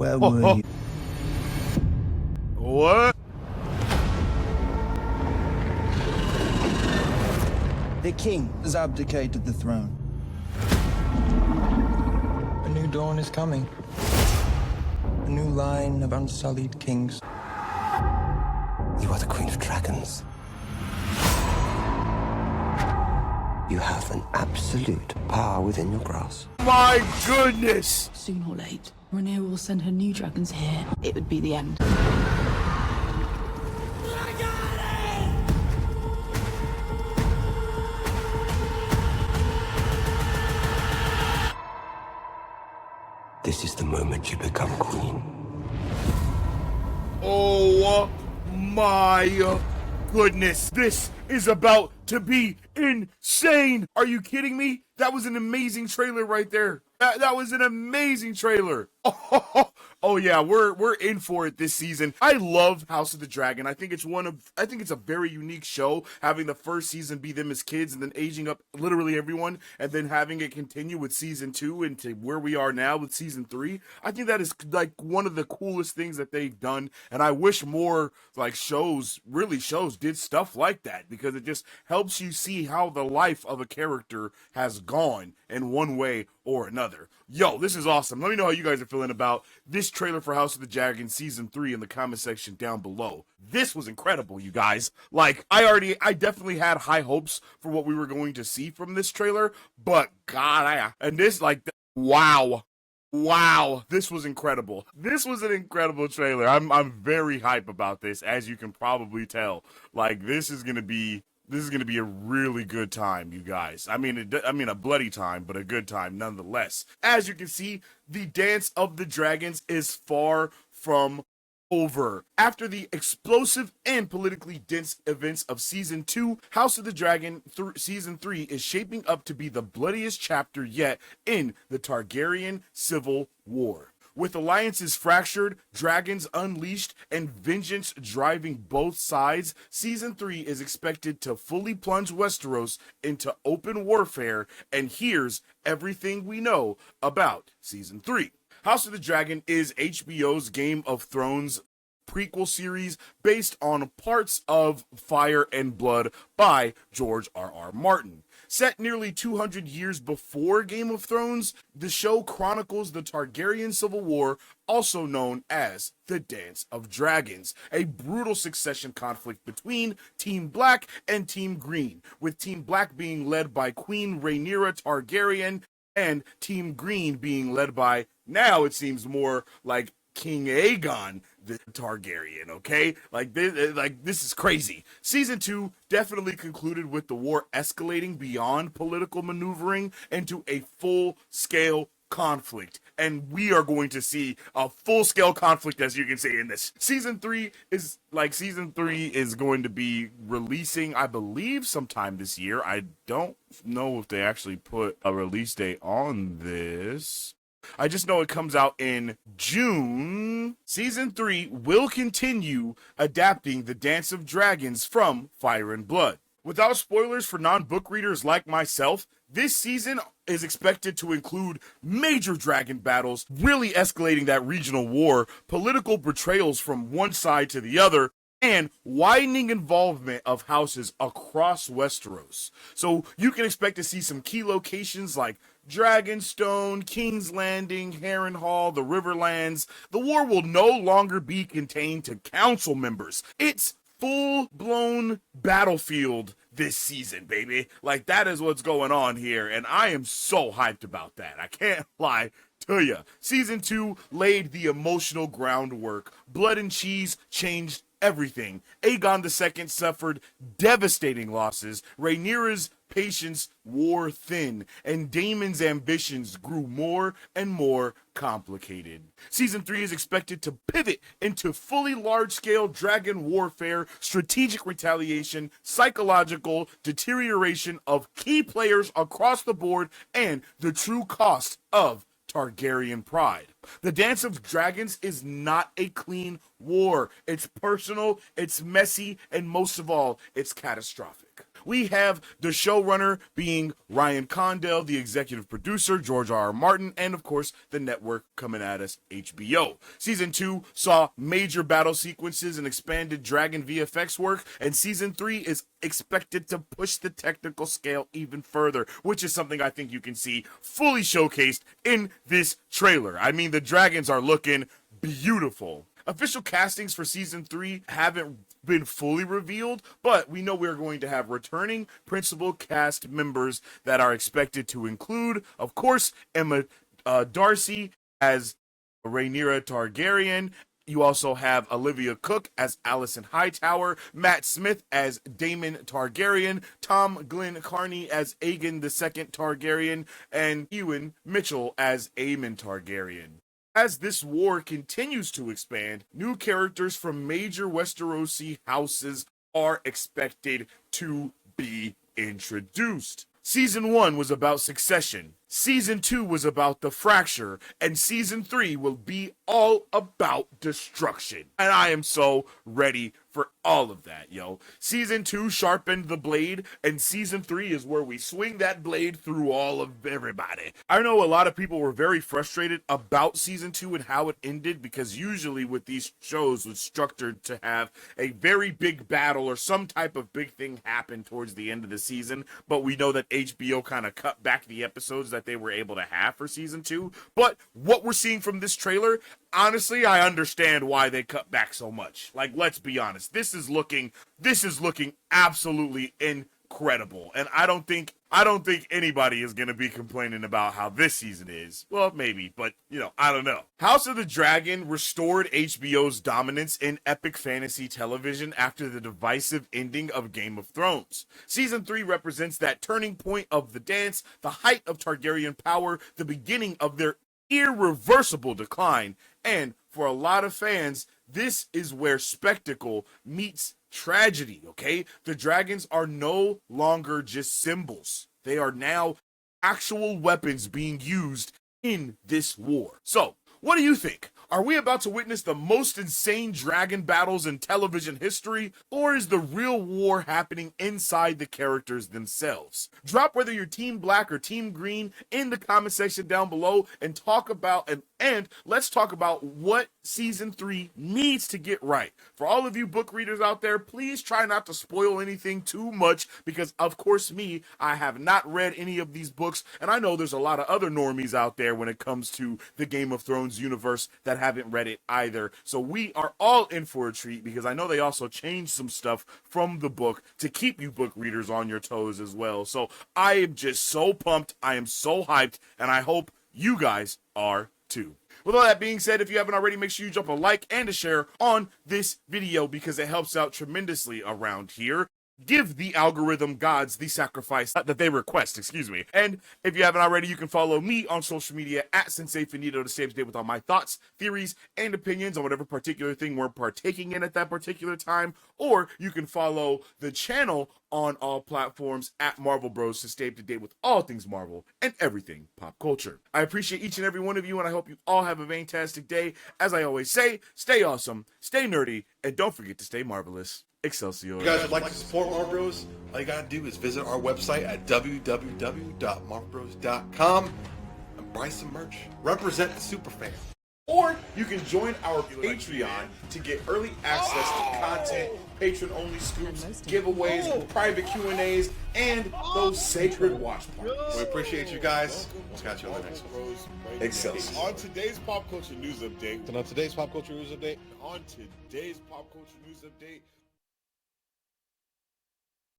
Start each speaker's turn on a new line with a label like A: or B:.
A: Where were you?
B: What?
A: The king has abdicated the throne. A new dawn is coming. A new line of unsullied kings.
C: You are the Queen of Dragons. You have an absolute power within your grasp.
B: My goodness!
D: Soon or late, Rhaenyra will send her new dragons here. It would be the end.
C: This is the moment you become queen.
B: Oh my goodness. This is about to be insane. Are you kidding me? That was an amazing trailer right there. That was an amazing trailer. Oh yeah, we're in for it this season. I love House of the Dragon. I think it's a very unique show, having the first season be them as kids and then aging up literally everyone and then having it continue with season 2 into where we are now with season 3. I think that is like one of the coolest things that they've done, and I wish more like shows did stuff like that, because it just helps you see how the life of a character has gone in one way or another. Yo, this is awesome. Let me know how you guys are feeling about this trailer for House of the Dragon Season 3 in the comment section down below. This was incredible, you guys. Like, I definitely had high hopes for what we were going to see from this trailer, but God, wow. Wow, this was incredible. This was an incredible trailer. I'm very hype about this, as you can probably tell. Like, this is gonna be a really good time, you guys. I mean, a bloody time, but a good time nonetheless. As you can see, the Dance of the Dragons is far from over. After the explosive and politically dense events of Season 2, House of the Dragon Season 3 is shaping up to be the bloodiest chapter yet in the Targaryen Civil War. With alliances fractured, dragons unleashed, and vengeance driving both sides, Season 3 is expected to fully plunge Westeros into open warfare, and here's everything we know about Season 3. House of the Dragon is HBO's Game of Thrones prequel series based on parts of Fire and Blood by George R.R. Martin. Set nearly 200 years before Game of Thrones, the show chronicles the Targaryen Civil War, also known as the Dance of Dragons, a brutal succession conflict between Team Black and Team Green, with Team Black being led by Queen Rhaenyra Targaryen and Team Green being led by, now it seems more like King Aegon the Targaryen, okay? Like this is crazy. Season 2 definitely concluded with the war escalating beyond political maneuvering into a full-scale conflict, and we are going to see a full-scale conflict, as you can see in this. Season 3 is going to be releasing, I believe, sometime this year. I don't know if they actually put a release date on this. I just know it comes out in June. Season 3 will continue adapting the Dance of Dragons from Fire and Blood. Without spoilers for non-book readers like myself, this season is expected to include major dragon battles, really escalating that regional war, political betrayals from one side to the other, and widening involvement of houses across Westeros. So you can expect to see some key locations like Dragonstone, King's Landing, Harrenhal, the Riverlands. The war will no longer be contained to council members. It's full-blown battlefield this season, baby. Like, that is what's going on here, and I am so hyped about that. I can't lie to ya. Season 2 laid the emotional groundwork. Blood and Cheese changed everything. Aegon II suffered devastating losses. Rhaenyra's patience wore thin, and Daemon's ambitions grew more and more complicated. Season 3 is expected to pivot into fully large-scale dragon warfare, strategic retaliation, psychological deterioration of key players across the board, and the true cost of Targaryen pride. The Dance of Dragons is not a clean war. It's personal, it's messy, and most of all, it's catastrophic. We have the showrunner being Ryan Condell, the executive producer, George R.R. Martin, and of course, the network coming at us, HBO. Season 2 saw major battle sequences and expanded dragon VFX work, and Season 3 is expected to push the technical scale even further, which is something I think you can see fully showcased in this trailer. I mean, the dragons are looking beautiful. Official castings for Season 3 haven't been fully revealed, but we know we're going to have returning principal cast members that are expected to include, of course, Emma Darcy as Rhaenyra Targaryen. You also have Olivia Cook as Alicent Hightower, Matt Smith as Daemon Targaryen, Tom Glenn Carney as Aegon II Targaryen, and Ewan Mitchell as Aemon Targaryen. As this war continues to expand, new characters from major Westerosi houses are expected to be introduced. Season 1 was about succession, Season 2 was about the fracture, and Season 3 will be all about destruction. And I am so ready for all of that, yo. Season 2 sharpened the blade, and Season 3 is where we swing that blade through all of everybody. I know a lot of people were very frustrated about Season 2 and how it ended, because usually with these shows it's structured to have a very big battle or some type of big thing happen towards the end of the season, but we know that HBO kind of cut back the episodes that they were able to have for Season 2. But what we're seeing from this trailer, honestly, I understand why they cut back so much. Like, let's be honest. This is looking absolutely incredible. And I don't think anybody is going to be complaining about how this season is. Well, maybe, but, I don't know. House of the Dragon restored HBO's dominance in epic fantasy television after the divisive ending of Game of Thrones. Season 3 represents that turning point of the dance, the height of Targaryen power, the beginning of their irreversible decline, and for a lot of fans, this is where spectacle meets tragedy, okay? The dragons are no longer just symbols. They are now actual weapons being used in this war. So, what do you think? Are we about to witness the most insane dragon battles in television history, or is the real war happening inside the characters themselves? Drop whether you're Team Black or Team Green in the comment section down below and let's talk about what Season 3 needs to get right. For all of you book readers out there, please try not to spoil anything too much, because of course I have not read any of these books, and I know there's a lot of other normies out there when it comes to the Game of Thrones universe that haven't read it either. So we are all in for a treat, because I know they also changed some stuff from the book to keep you book readers on your toes as well. So I am just so pumped, I am so hyped, and I hope you guys are too. With all that being said, if you haven't already, make sure you drop a like and a share on this video, because it helps out tremendously around here. Give the algorithm gods the sacrifice that they request, And if you haven't already, you can follow me on social media at Sensei Finito to stay up to date with all my thoughts, theories, and opinions on whatever particular thing we're partaking in at that particular time. Or you can follow the channel on all platforms at Marvel Bros to stay up to date with all things Marvel and everything pop culture. I appreciate each and every one of you, and I hope you all have a fantastic day. As I always say, stay awesome, stay nerdy, and don't forget to stay marvelous. Excelsior.
E: If you guys would like to support Marvel Bros, all you gotta do is visit our website at www.marvelbros.com and buy some merch. Represent the superfan.
B: Or you can join our Patreon to get early access to content, patron-only scoops, giveaways, private Q&As, and those sacred watch parties.
E: We appreciate you guys. We'll catch you on the next one.
B: Excelsior.
F: On today's pop culture news update,